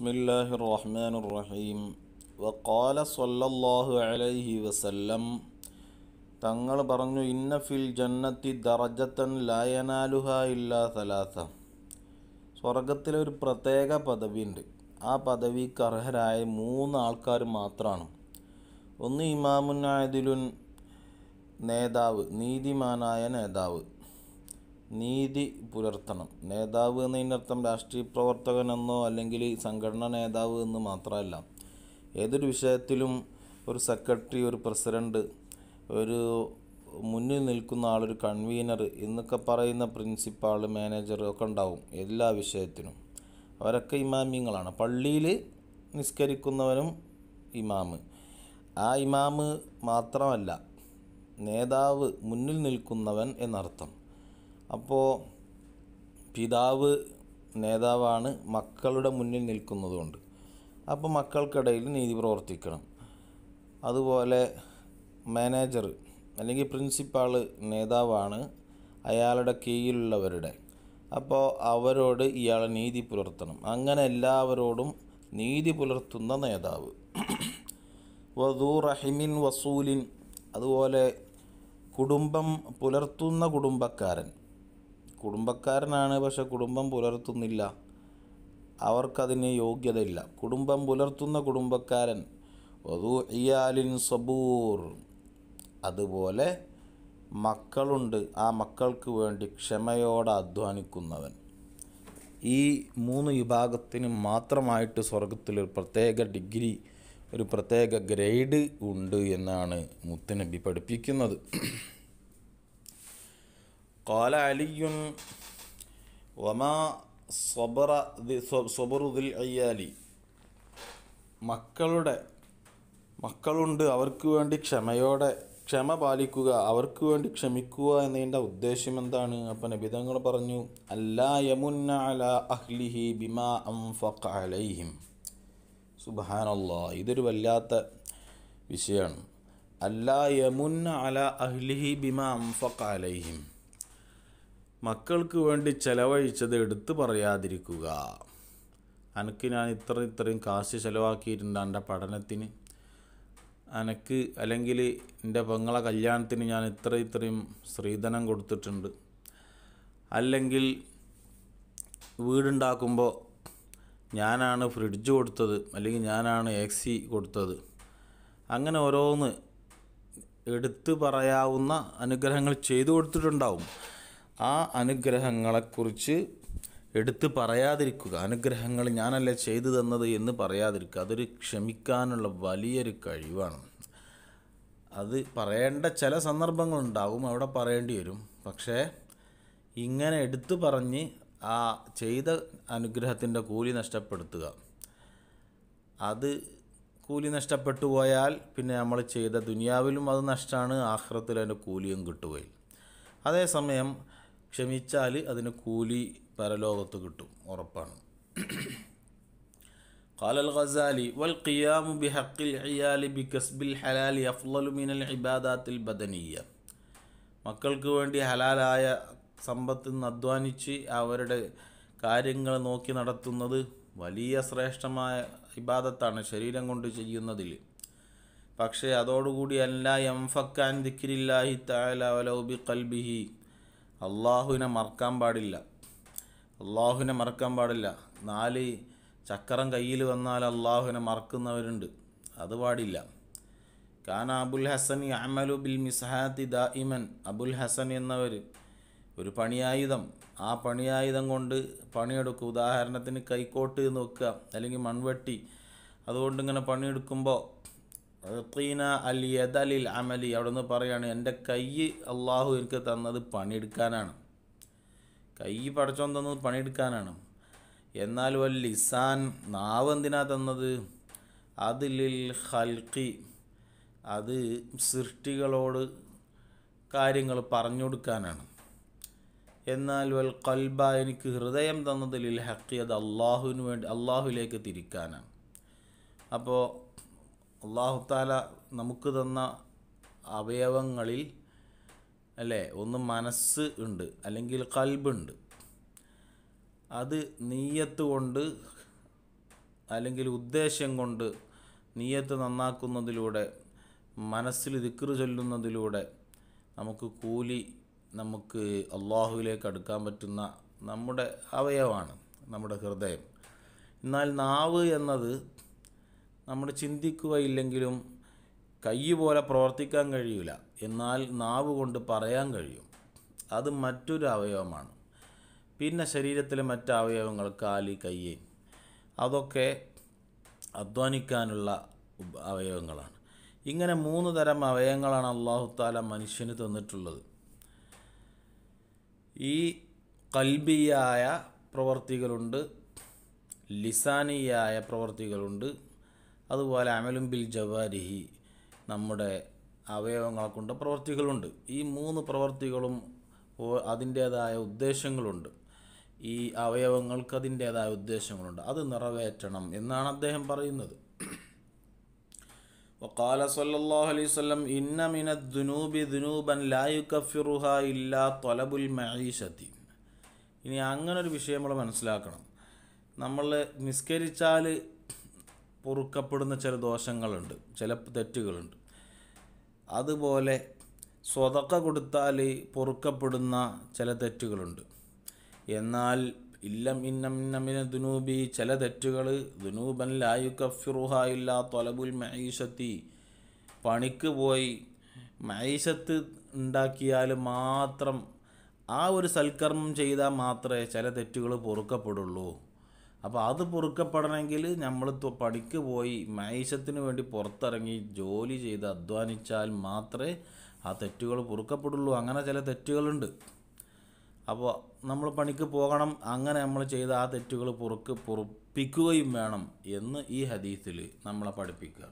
ബിസ്മില്ലാഹിർ റഹ്മാനിർ റഹീം. വഖാല സ്വല്ലല്ലാഹു അലൈഹി വസല്ലം, തങ്ങൾ പറഞ്ഞു, ഇന്ന ഫിൽ ജന്നത്തി ദറജത്തൻ ലാ യനാലുഹാ ഇല്ലാ സലാസ. സ്വർഗത്തിലെ ഒരു പ്രത്യേക പദവിയുണ്ട്. ആ പദവിക്ക് അർഹരായ 3 ആൾക്കാർ മാത്രമാണ്. ഒന്ന് ഇമാമുൻ ആദിലുൻ, നേതാവ്, നീതിമാനായ നേതാവ്, നീതി പുലർത്തണം. നേതാവ് എന്നതിനർത്ഥം രാഷ്ട്രീയ പ്രവർത്തകനെന്നോ അല്ലെങ്കിൽ സംഘടനാ നേതാവ് എന്ന് മാത്രമല്ല. ഏതൊരു വിഷയത്തിലും ഒരു സെക്രട്ടറി, ഒരു പ്രസിഡൻറ്റ്, ഒരു മുന്നിൽ നിൽക്കുന്ന ആളൊരു കൺവീനർ എന്നൊക്കെ പറയുന്ന പ്രിൻസിപ്പാൾ, മാനേജർ ഒക്കെ ഉണ്ടാവും എല്ലാ വിഷയത്തിനും. അവരൊക്കെ ഇമാമിങ്ങളാണ്. പള്ളിയിൽ നിസ്കരിക്കുന്നവനും ഇമാമ്. ആ ഇമാമ് മാത്രമല്ല, നേതാവ്, മുന്നിൽ നിൽക്കുന്നവൻ എന്നർത്ഥം. അപ്പോൾ പിതാവ് നേതാവാണ്, മക്കളുടെ മുന്നിൽ നിൽക്കുന്നതുകൊണ്ട്. അപ്പോൾ മക്കൾക്കിടയിൽ നീതി പ്രവർത്തിക്കണം. അതുപോലെ മാനേജർ അല്ലെങ്കിൽ പ്രിൻസിപ്പാൾ നേതാവാണ്, അയാളുടെ കീഴിലുള്ളവരുടെ. അപ്പോൾ അവരോട് ഇയാൾ നീതി പുലർത്തണം. അങ്ങനെ എല്ലാവരോടും നീതി പുലർത്തുന്ന നേതാവ്. വദൂ റഹിമിൻ വസൂലിൻ, അതുപോലെ കുടുംബം പുലർത്തുന്ന കുടുംബക്കാരനാണ്, പക്ഷെ കുടുംബം പുലർത്തുന്നില്ല, അവർക്കതിന് യോഗ്യതയില്ല. കുടുംബം പുലർത്തുന്ന കുടുംബക്കാരൻ. വദൂ ഇയാലിൻ സബൂർ, അതുപോലെ മക്കളുണ്ട്, ആ മക്കൾക്ക് വേണ്ടി ക്ഷമയോടെ അധ്വാനിക്കുന്നവൻ. ഈ 3 വിഭാഗത്തിന് മാത്രമായിട്ട് സ്വർഗത്തിലൊരു പ്രത്യേക ഡിഗ്രി, ഒരു പ്രത്യേക ഗ്രേഡ് ഉണ്ട് എന്നാണ് മുത്തുനബി പഠിപ്പിക്കുന്നത്. ഖാല അലിയുൻ വമാ സബറു ദിൽ അയ്യാലി, മക്കളുണ്ട്, അവർക്ക് വേണ്ടി ക്ഷമ പാലിക്കുക, അവർക്ക് വേണ്ടി ക്ഷമിക്കുക എന്നതിൻ്റെ ഉദ്ദേശം എന്താണ്? അപ്പം നബി തങ്ങൾ പറഞ്ഞു, അല്ലാ യമുന്ന അലാ അഹ്ലിഹി ബിമാ അൻഫഖ അലൈഹിം. സുബ്ഹാനല്ലാഹ്, ഇതൊരു വല്ലാത്ത വിഷയമാണ്. അല്ലാ യമുന്ന അലാ അഹ്ലിഹി ബിമാ അൻഫഖ അലൈഹിം, മക്കൾക്ക് വേണ്ടി ചെലവഴിച്ചത് എടുത്തു പറയാതിരിക്കുക. അനക്ക് ഞാൻ ഇത്രയും കാശ് ചിലവാക്കിയിട്ടുണ്ട് എൻ്റെ പഠനത്തിന്, അനക്ക് അല്ലെങ്കിൽ എൻ്റെ പെങ്ങളെ കല്യാണത്തിന് ഞാൻ ഇത്രയും സ്ത്രീധനം കൊടുത്തിട്ടുണ്ട്, അല്ലെങ്കിൽ വീടുണ്ടാക്കുമ്പോൾ ഞാനാണ് ഫ്രിഡ്ജ് കൊടുത്തത്, അല്ലെങ്കിൽ ഞാനാണ് AC കൊടുത്തത്. അങ്ങനെ ഓരോന്ന് എടുത്തു പറയാവുന്ന അനുഗ്രഹങ്ങൾ ചെയ്തു കൊടുത്തിട്ടുണ്ടാവും. ആ അനുഗ്രഹങ്ങളെക്കുറിച്ച് എടുത്ത് പറയാതിരിക്കുക. അനുഗ്രഹങ്ങൾ ഞാനല്ലേ ചെയ്തു തന്നത് എന്ന് പറയാതിരിക്കുക. അതൊരു ക്ഷമിക്കാനുള്ള വലിയൊരു കഴിവാണ്. അത് പറയേണ്ട ചില സന്ദർഭങ്ങളുണ്ടാകും, അവിടെ പറയേണ്ടി വരും. പക്ഷേ ഇങ്ങനെ എടുത്തു പറഞ്ഞ് ആ ചെയ്ത അനുഗ്രഹത്തിൻ്റെ കൂലി നഷ്ടപ്പെടുത്തുക, അത് കൂലി നഷ്ടപ്പെട്ടു പോയാൽ പിന്നെ നമ്മൾ ചെയ്ത ദുനിയാവിലും അത് നഷ്ടമാണ്, ആഖിറത്തിൽ അതിൻ്റെ കൂലിയും കിട്ടുകയില്ല. അതേസമയം ക്ഷമിച്ചാൽ അതിന് കൂലി പരലോകത്ത് കിട്ടും, ഉറപ്പാണ്. ഖാലൽ ഗസാലി വൽ ഖിയാമു ബിഹഖിൽ ഇയാലി ബികസ്ബിൽ ഹലാലി അഫ്ളലു മിനൽ ഇബാദാത്തിൽ ബദനിയ്യ. മക്കൾക്ക് വേണ്ടി ഹലാലായ സമ്പത്തിൽ നിന്ന് അധ്വാനിച്ച് അവരുടെ കാര്യങ്ങൾ നോക്കി നടത്തുന്നത് വലിയ ശ്രേഷ്ഠമായ ഇബാദത്താണ്, ശരീരം കൊണ്ട് ചെയ്യുന്നതിൽ. പക്ഷേ അതോടുകൂടി അല്ലാ യൻഫക്കാൻ ദിക്രില്ലാഹി തആല വലൗ ബിഖൽബിഹി, അള്ളാഹുവിനെ മറക്കാൻ പാടില്ല. 4 ചക്രം കയ്യിൽ വന്നാൽ അള്ളാഹുവിനെ മറക്കുന്നവരുണ്ട്, അത് പാടില്ല. കാന അബുൽ ഹസൻ യഅമലു ബിൽ മിസ്ഹാത്തി ദായിമൻ. അബുൽ ഹസൻ എന്നവർ ഒരു പണിയായുധം, ആ പണിയായുധം കൊണ്ട് പണിയെടുക്കും. ഉദാഹരണത്തിന് കൈക്കോട്ട് എന്ന് വെക്കുക, അല്ലെങ്കിൽ മൺവെട്ടി. അതുകൊണ്ട് ഇങ്ങനെ പണിയെടുക്കുമ്പോൾ അൽ യദലിൽ അമലി, അവിടെ നിന്ന് പറയാണ്, എൻ്റെ കൈ അള്ളാഹു എനിക്ക് തന്നത് പണിയെടുക്കാനാണ്, കൈ പടച്ചോൻ തന്നത് പണിയെടുക്കാനാണ്. എന്നാൽ വൽ ലിസാൻ, നാവ് എന്തിനാ തന്നത്? അത് ലിൽ ഖൽഖി, അത് സൃഷ്ടികളോട് കാര്യങ്ങൾ പറഞ്ഞു കൊടുക്കാനാണ്. എന്നാൽ വൽ ഖൽബ, എനിക്ക് ഹൃദയം തന്നത് ലിൽ ഹഖി, അത് അള്ളാഹുവിന് വേണ്ടി, അള്ളാഹുവിലേക്ക് തിരിക്കാനാണ്. അപ്പോൾ അല്ലാഹു തആല നമുക്ക് തന്ന അവയവങ്ങളിൽ അല്ലേ, ഒന്ന് മനസ്സ് ഉണ്ട്, അല്ലെങ്കിൽ ഖൽബുണ്ട്. അത് നീയത്ത് കൊണ്ട് അല്ലെങ്കിൽ ഉദ്ദേശ്യം കൊണ്ട് നിയ്യത്ത് നന്നാക്കുന്നതിലൂടെ മനസ്സിൽ ദിക്റ് ചൊല്ലുന്നതിലൂടെ നമുക്ക് കൂലി നമുക്ക് അള്ളാഹുവിലേക്ക് അടുക്കാൻ പറ്റുന്ന നമ്മുടെ അവയവമാണ് നമ്മുടെ ഹൃദയം. എന്നാൽ നാവ് എന്നത് നമ്മൾ ചിന്തിക്കുകയില്ലെങ്കിലും കൈ പോലെ പ്രവർത്തിക്കാൻ കഴിയില്ല, എന്നാൽ നാവ് കൊണ്ട് പറയാൻ കഴിയും. അത് മറ്റൊരു അവയവമാണ്. പിന്നെ ശരീരത്തിലെ മറ്റ് അവയവങ്ങൾ കാല്, കൈ, അതൊക്കെ അധ്വാനിക്കാനുള്ള അവയവങ്ങളാണ്. ഇങ്ങനെ 3 തരം അവയവങ്ങളാണ് അല്ലാഹു തആല മനുഷ്യന് തന്നിട്ടുള്ളത്. ഈ ഖൽബിയായ പ്രവർത്തികളുണ്ട്, ലിസാനിയായ പ്രവർത്തികളുണ്ട്, അതുപോലെ അമലും ബിൽ ജവാരിഹി നമ്മുടെ അവയവങ്ങളെ കൊണ്ട് പ്രവർത്തികളുണ്ട്. ഈ 3 പ്രവർത്തികളും അതിൻ്റേതായ ഉദ്ദേശങ്ങളുണ്ട്. ഈ അവയവങ്ങൾക്ക് അതിൻ്റേതായ ഉദ്ദേശങ്ങളുണ്ട്. അത് നിറവേറ്റണം എന്നാണ് അദ്ദേഹം പറയുന്നത്. വഖാല സല്ലല്ലാഹു അലൈഹി വസല്ലം ഇന്ന മിനദ് ദുനൂബി ദുനൂബൻ ലാ യുകഫിറുഹാ ഇല്ലാ ത്വലബുൽ മഈശതി. ഇനി അങ്ങനൊരു വിഷയം നമ്മൾ മനസ്സിലാക്കണം. നമ്മൾ നിസ്കരിച്ചാൽ പൊറുക്കപ്പെടുന്ന ചില ദോഷങ്ങളുണ്ട്, ചില തെറ്റുകളുണ്ട്. അതുപോലെ സ്വതക്ക കൊടുത്താൽ പൊറുക്കപ്പെടുന്ന ചില തെറ്റുകളുണ്ട്. എന്നാൽ ഇന്നമിന ദുനൂബി ചില തെറ്റുകൾ ദുനൂബൻ ലാ യുകഫിറുഹാ ഇല്ലാ ത്വലബുൽ മഈശത്തി, പണിക്ക് പോയി മഈശത്ത് ഉണ്ടാക്കിയാൽ മാത്രം, ആ ഒരു സൽക്കർമ്മം ചെയ്താൽ മാത്രമേ ചില തെറ്റുകൾ പൊറുക്കപ്പെടുള്ളൂ. അപ്പോൾ അത് പൊറുക്കപ്പെടണമെങ്കിൽ നമ്മൾ പണിക്ക് പോയി മഈശത്തിന് വേണ്ടി പുറത്തിറങ്ങി ജോലി ചെയ്ത് അധ്വാനിച്ചാൽ മാത്രമേ ആ തെറ്റുകൾ പൊറുക്കപ്പെടുള്ളൂ. അങ്ങനെ ചില തെറ്റുകളുണ്ട്. അപ്പോൾ നമ്മൾ പണിക്ക് പോകണം, അങ്ങനെ നമ്മൾ ചെയ്ത ആ തെറ്റുകൾ പൊറുപ്പിക്കുകയും വേണം എന്ന് ഈ ഹദീസിൽ നമ്മളെ പഠിപ്പിക്കുക.